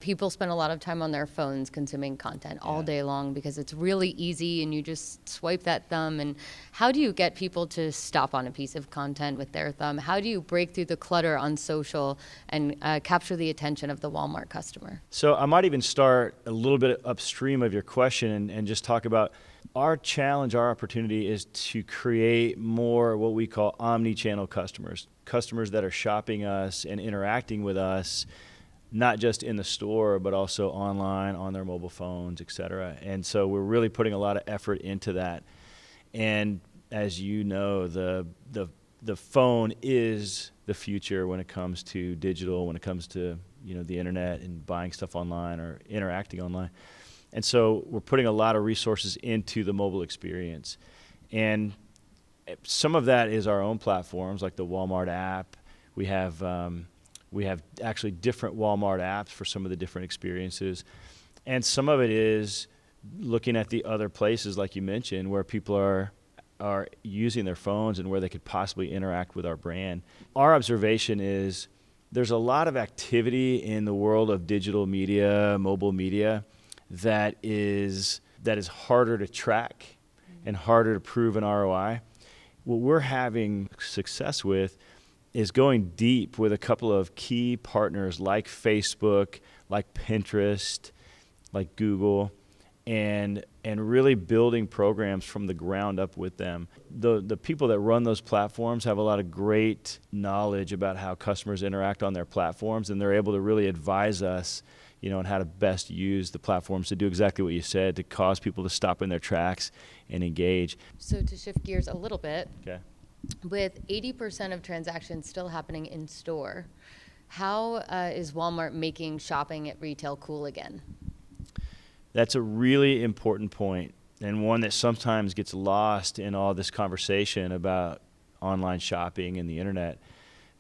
people spend a lot of time on their phones consuming content all day long because it's really easy and you just swipe that thumb. And how do you get people to stop on a piece of content with their thumb? How do you break through the clutter on social and capture the attention of the Walmart customer? So I might even start a little bit upstream of your question and just talk about our challenge, our opportunity is to create more what we call omnichannel customers that are shopping us and interacting with us, not just in the store, but also online, on their mobile phones, et cetera. And so we're really putting a lot of effort into that. And as you know, the phone is the future when it comes to digital, when it comes to, the internet and buying stuff online or interacting online. And so we're putting a lot of resources into the mobile experience. And some of that is our own platforms, like the Walmart app. We have actually different Walmart apps for some of the different experiences. And some of it is looking at the other places, like you mentioned, where people are using their phones and where they could possibly interact with our brand. Our observation is there's a lot of activity in the world of digital media, mobile media, that is harder to track and harder to prove an ROI. What we're having success with is going deep with a couple of key partners like Facebook, like Pinterest, like Google, and really building programs from the ground up with them. The people that run those platforms have a lot of great knowledge about how customers interact on their platforms, and they're able to really advise us on how to best use the platforms to do exactly what you said, to cause people to stop in their tracks and engage. So to shift gears a little bit, okay. With 80% of transactions still happening in store, how is Walmart making shopping at retail cool again? That's a really important point, and one that sometimes gets lost in all this conversation about online shopping and the internet.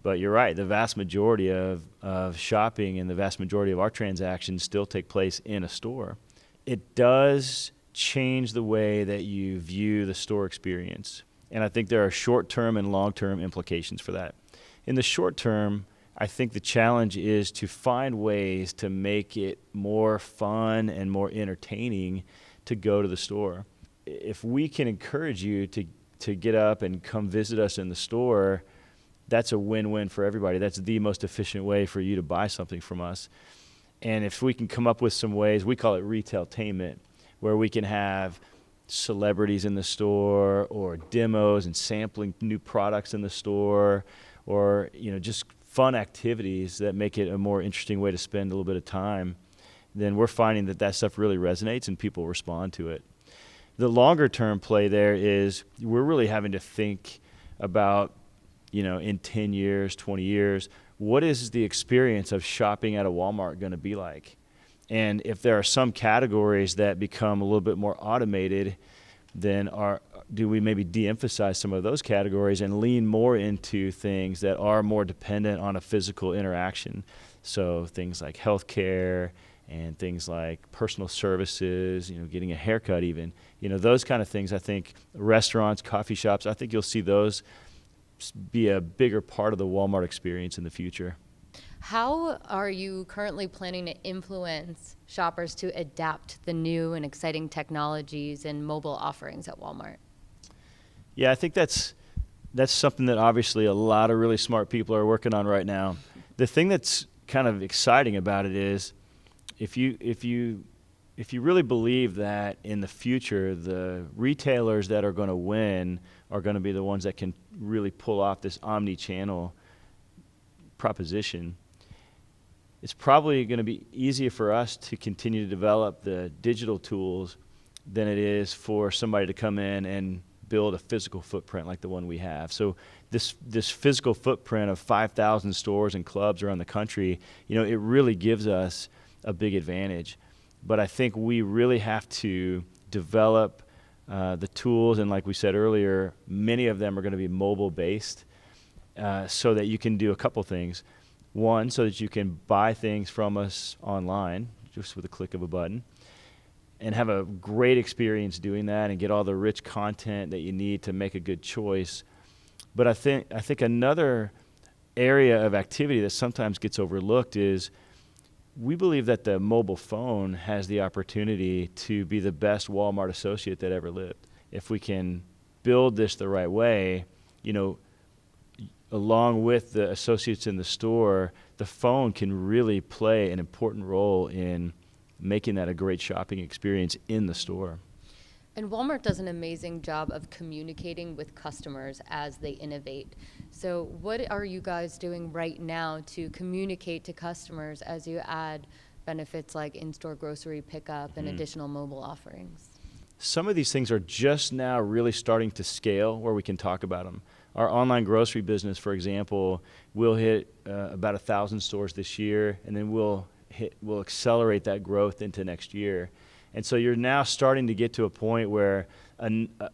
But you're right, the vast majority of shopping and the vast majority of our transactions still take place in a store. It does change the way that you view the store experience. And I think there are short-term and long-term implications for that. In the short term, I think the challenge is to find ways to make it more fun and more entertaining to go to the store. If we can encourage you to get up and come visit us in the store, that's a win-win for everybody. That's the most efficient way for you to buy something from us. And if we can come up with some ways, we call it retailtainment, where we can have celebrities in the store or demos and sampling new products in the store, or just fun activities that make it a more interesting way to spend a little bit of time, then we're finding that stuff really resonates and people respond to it. The longer term play there is we're really having to think about, in 10 years, 20 years, what is the experience of shopping at a Walmart going to be like? And if there are some categories that become a little bit more automated, then do we maybe de-emphasize some of those categories and lean more into things that are more dependent on a physical interaction? So things like healthcare and things like personal services, getting a haircut even, those kind of things. I think restaurants, coffee shops, I think you'll see those be a bigger part of the Walmart experience in the future. How are you currently planning to influence shoppers to adapt the new and exciting technologies and mobile offerings at Walmart? Yeah, I think that's something that obviously a lot of really smart people are working on right now. The thing that's kind of exciting about it is if you really believe that in the future the retailers that are going to win are going to be the ones that can really pull off this omni-channel proposition, it's probably going to be easier for us to continue to develop the digital tools than it is for somebody to come in and build a physical footprint like the one we have. So this physical footprint of 5,000 stores and clubs around the country, it really gives us a big advantage. But I think we really have to develop the tools, and like we said earlier, many of them are going to be mobile-based, so that you can do a couple things. One, so that you can buy things from us online just with a click of a button and have a great experience doing that and get all the rich content that you need to make a good choice. But I think another area of activity that sometimes gets overlooked is we believe that the mobile phone has the opportunity to be the best Walmart associate that ever lived. If we can build this the right way, along with the associates in the store, the phone can really play an important role in making that a great shopping experience in the store. And Walmart does an amazing job of communicating with customers as they innovate. So what are you guys doing right now to communicate to customers as you add benefits like in-store grocery pickup and additional mobile offerings? Some of these things are just now really starting to scale where we can talk about them. Our online grocery business, for example, will hit about 1,000 stores this year, and then we'll accelerate that growth into next year. And so you're now starting to get to a point where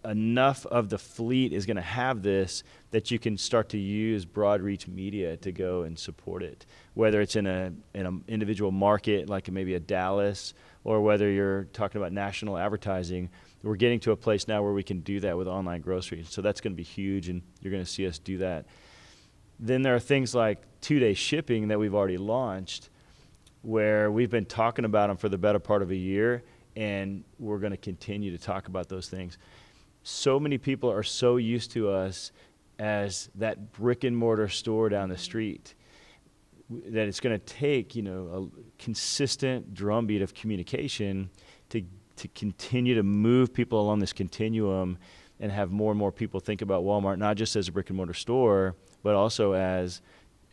enough of the fleet is going to have this that you can start to use broad reach media to go and support it, whether it's in an individual market like maybe a Dallas, or whether you're talking about national advertising. We're getting to a place now where we can do that with online groceries. So that's going to be huge, and you're going to see us do that. Then there are things like 2-day shipping that we've already launched, where we've been talking about them for the better part of a year, and we're going to continue to talk about those things. So many people are so used to us as that brick and mortar store down the street that it's going to take, a consistent drumbeat of communication to continue to move people along this continuum and have more and more people think about Walmart not just as a brick and mortar store, but also as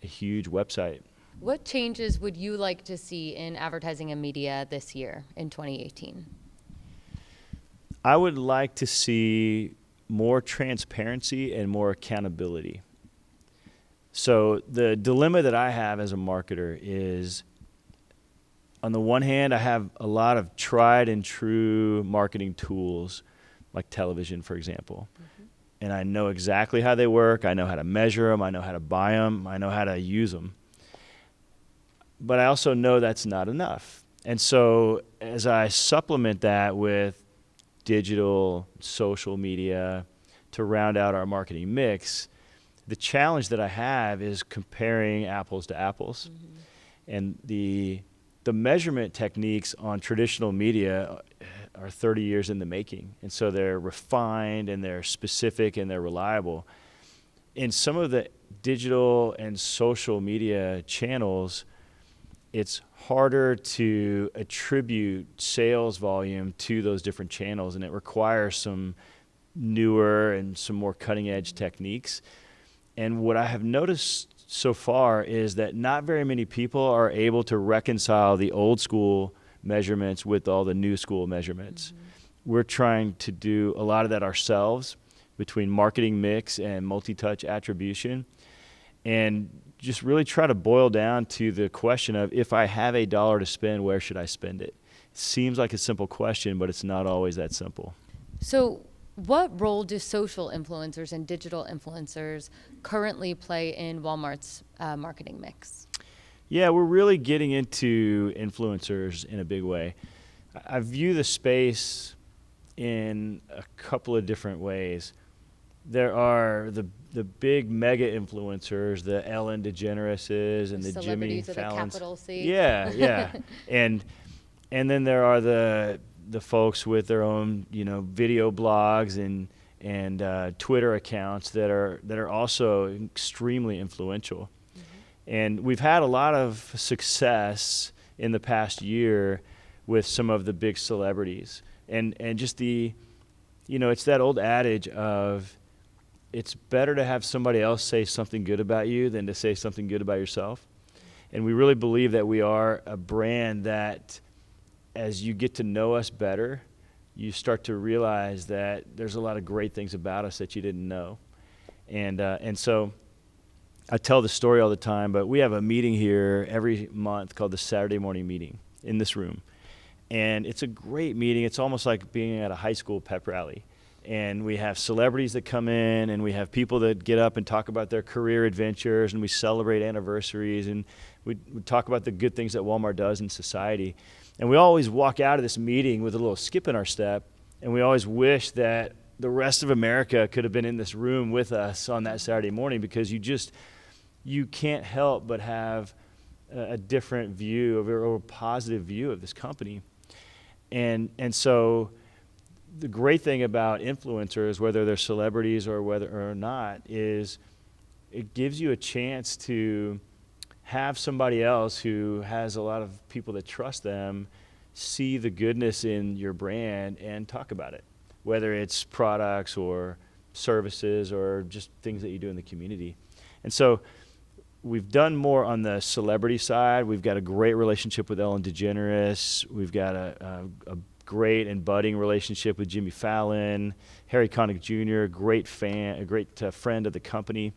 a huge website. What changes would you like to see in advertising and media this year in 2018? I would like to see more transparency and more accountability. So the dilemma that I have as a marketer is, on the one hand, I have a lot of tried and true marketing tools, like television, for example. Mm-hmm. And I know exactly how they work. I know how to measure them. I know how to buy them. I know how to use them. But I also know that's not enough. And so as I supplement that with digital, social media to round out our marketing mix, the challenge that I have is comparing apples to apples. Mm-hmm. And the measurement techniques on traditional media are 30 years in the making. And so they're refined and they're specific and they're reliable. In some of the digital and social media channels, it's harder to attribute sales volume to those different channels, and it requires some newer and some more cutting-edge techniques. And what I have noticed so far is that not very many people are able to reconcile the old school measurements with all the new school measurements. Mm-hmm. We're trying to do a lot of that ourselves between marketing mix and multi-touch attribution, and just really try to boil down to the question of, if I have $1 to spend, where should I spend it? It seems like a simple question, but it's not always that simple. So what role do social influencers and digital influencers currently play in Walmart's marketing mix? Yeah, we're really getting into influencers in a big way. I view the space in a couple of different ways. There are the big mega influencers, the Ellen DeGenereses and the Jimmy Fallons. Celebrities with a capital C. Yeah. and then there are the folks with their own, video blogs and Twitter accounts that are also extremely influential. Mm-hmm. And we've had a lot of success in the past year with some of the big celebrities. And just it's that old adage of, it's better to have somebody else say something good about you than to say something good about yourself. And we really believe that we are a brand that, as you get to know us better, you start to realize that there's a lot of great things about us that you didn't know. And so I tell the story all the time, but we have a meeting here every month called the Saturday morning meeting in this room. And it's a great meeting. It's almost like being at a high school pep rally. And we have celebrities that come in, and we have people that get up and talk about their career adventures, and we celebrate anniversaries, and we talk about the good things that Walmart does in society. And we always walk out of this meeting with a little skip in our step, and we always wish that the rest of America could have been in this room with us on that Saturday morning, because you can't help but have a different view or a positive view of this company. And so the great thing about influencers, whether they're celebrities or whether or not, is it gives you a chance to have somebody else who has a lot of people that trust them see the goodness in your brand and talk about it, whether it's products or services or just things that you do in the community. And so we've done more on the celebrity side. We've got a great relationship with Ellen DeGeneres. We've got a great and budding relationship with Jimmy Fallon, Harry Connick Jr., great fan, a great friend of the company.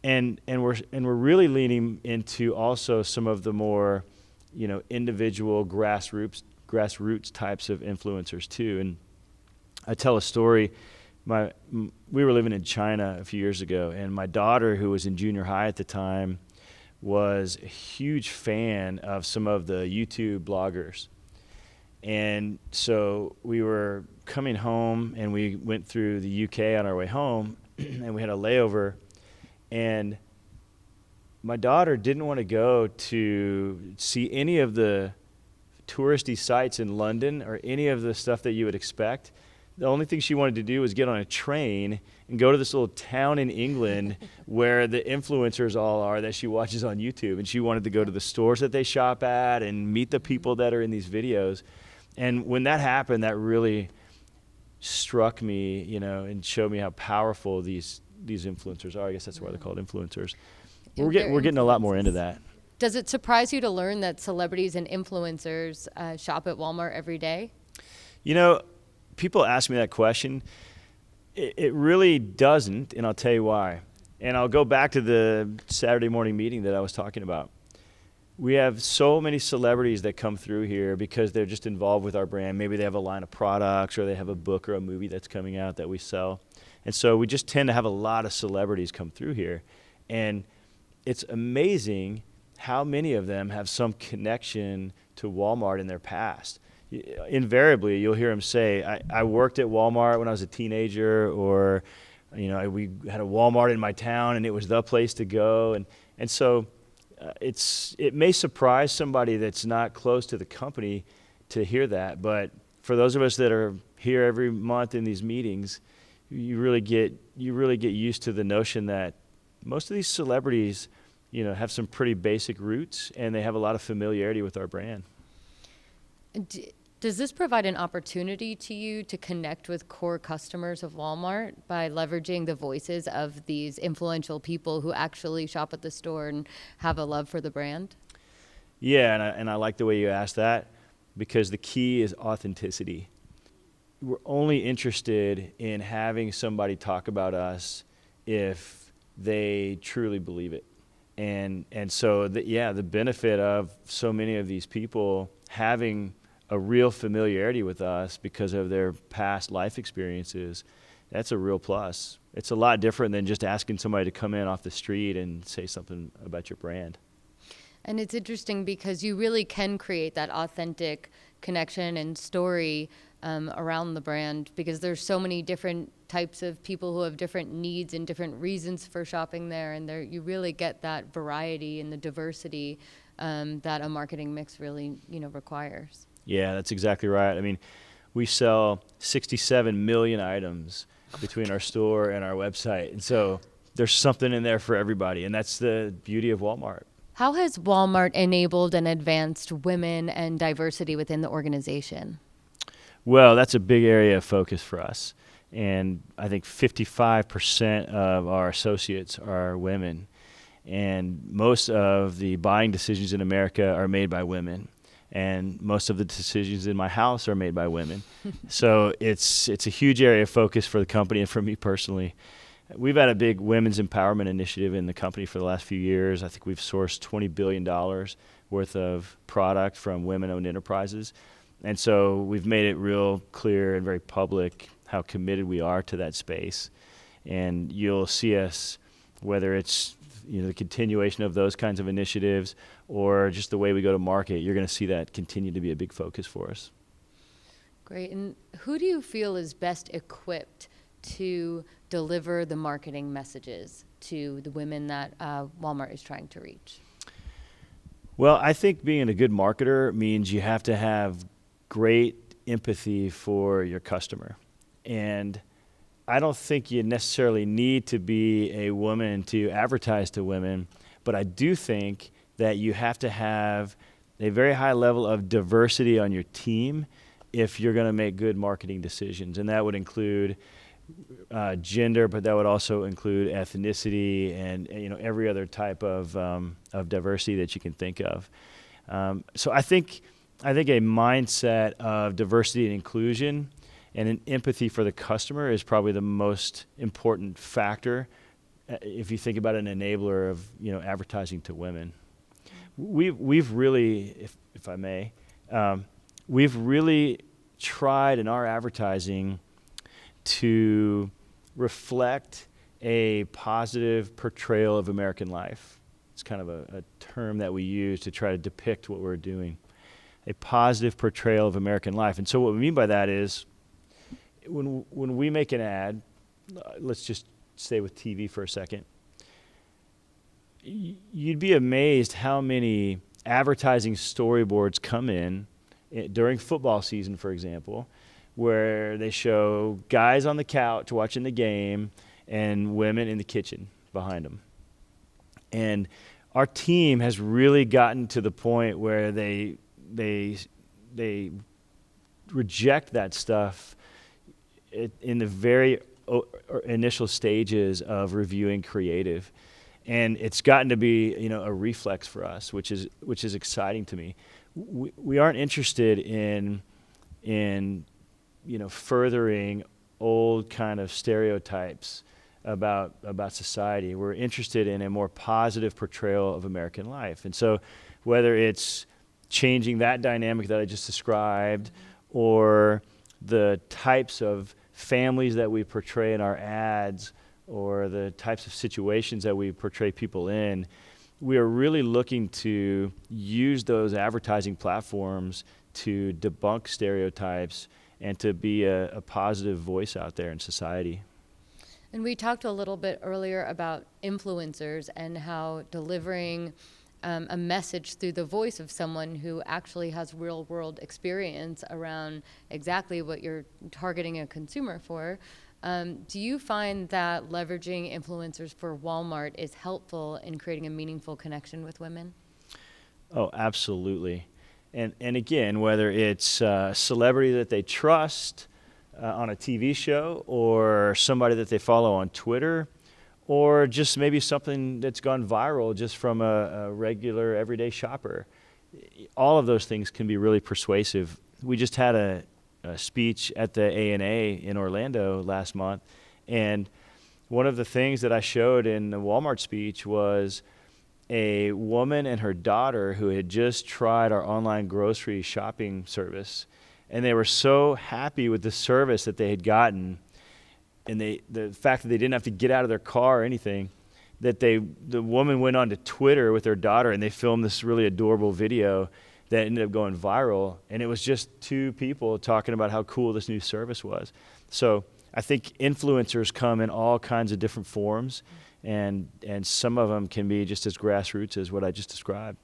And we're really leaning into also some of the more, individual grassroots types of influencers too. And I tell a story. We were living in China a few years ago, and my daughter, who was in junior high at the time, was a huge fan of some of the YouTube bloggers. And so we were coming home, and we went through the UK on our way home, and we had a layover. And my daughter didn't want to go to see any of the touristy sites in London or any of the stuff that you would expect. The only thing she wanted to do was get on a train and go to this little town in England where the influencers all are that she watches on YouTube. And she wanted to go to the stores that they shop at and meet the people that are in these videos. And when that happened, that really struck me, and showed me how powerful these influencers are. I guess that's why they're called influencers. We're getting a lot more into that. Does it surprise you to learn that celebrities and influencers shop at Walmart every day? People ask me that question. It really doesn't, and I'll tell you why. And I'll go back to the Saturday morning meeting that I was talking about. We have so many celebrities that come through here because they're just involved with our brand. Maybe they have a line of products, or they have a book or a movie that's coming out that we sell. And so we just tend to have a lot of celebrities come through here. And it's amazing how many of them have some connection to Walmart in their past. Invariably, you'll hear them say, I worked at Walmart when I was a teenager, or, we had a Walmart in my town and it was the place to go. And so it may surprise somebody that's not close to the company to hear that. But for those of us that are here every month in these meetings, you really get used to the notion that most of these celebrities, have some pretty basic roots, and they have a lot of familiarity with our brand. Does this provide an opportunity to you to connect with core customers of Walmart by leveraging the voices of these influential people who actually shop at the store and have a love for the brand? Yeah, and I like the way you asked that, because the key is authenticity. We're only interested in having somebody talk about us if they truly believe it. And so the benefit of so many of these people having a real familiarity with us because of their past life experiences, that's a real plus. It's a lot different than just asking somebody to come in off the street and say something about your brand. And it's interesting because you really can create that authentic connection and story around the brand, because there's so many different types of people who have different needs and different reasons for shopping there, and you really get that variety and the diversity that a marketing mix really requires. Yeah, that's exactly right. I mean, we sell 67 million items between our store and our website, and so there's something in there for everybody, and that's the beauty of Walmart. How has Walmart enabled and advanced women and diversity within the organization? Well, that's a big area of focus for us. And I think 55% of our associates are women. And most of the buying decisions in America are made by women. And most of the decisions in my house are made by women. So it's a huge area of focus for the company and for me personally. We've had a big women's empowerment initiative in the company for the last few years. I think we've sourced $20 billion worth of product from women-owned enterprises. And so we've made it real clear and very public how committed we are to that space. And you'll see us, whether it's the continuation of those kinds of initiatives or just the way we go to market, you're going to see that continue to be a big focus for us. Great. And who do you feel is best equipped to deliver the marketing messages to the women that Walmart is trying to reach? Well, I think being a good marketer means you have to have great empathy for your customer. And I don't think you necessarily need to be a woman to advertise to women, but I do think that you have to have a very high level of diversity on your team if you're going to make good marketing decisions. And that would include gender, but that would also include ethnicity and every other type of diversity that you can think of. So I think a mindset of diversity and inclusion and an empathy for the customer is probably the most important factor if you think about an enabler of advertising to women. We've really, if I may, we've really tried in our advertising to reflect a positive portrayal of American life. It's kind of a term that we use to try to depict what we're doing. A positive portrayal of American life. And so what we mean by that is when we make an ad, let's just stay with TV for a second, you'd be amazed how many advertising storyboards come in during football season, for example, where they show guys on the couch watching the game and women in the kitchen behind them. And our team has really gotten to the point where they reject that stuff in the very initial stages of reviewing creative. And it's gotten to be, a reflex for us, which is exciting to me. We aren't interested in furthering old kind of stereotypes about society. We're interested in a more positive portrayal of American life. And so whether it's changing that dynamic that I just described or the types of families that we portray in our ads or the types of situations that we portray people in, we are really looking to use those advertising platforms to debunk stereotypes and to be a positive voice out there in society. And we talked a little bit earlier about influencers and how delivering a message through the voice of someone who actually has real world experience around exactly what you're targeting a consumer for. Do you find that leveraging influencers for Walmart is helpful in creating a meaningful connection with women? Oh, absolutely. And again, whether it's a celebrity that they trust on a TV show or somebody that they follow on Twitter or just maybe something that's gone viral just from a regular everyday shopper, all of those things can be really persuasive. We just had a speech at the ANA in Orlando last month, and one of the things that I showed in the Walmart speech was a woman and her daughter who had just tried our online grocery shopping service, and they were so happy with the service that they had gotten and the fact that they didn't have to get out of their car or anything, that the woman went on to Twitter with her daughter and they filmed this really adorable video that ended up going viral, and it was just two people talking about how cool this new service was. So I think influencers come in all kinds of different forms, and some of them can be just as grassroots as what I just described.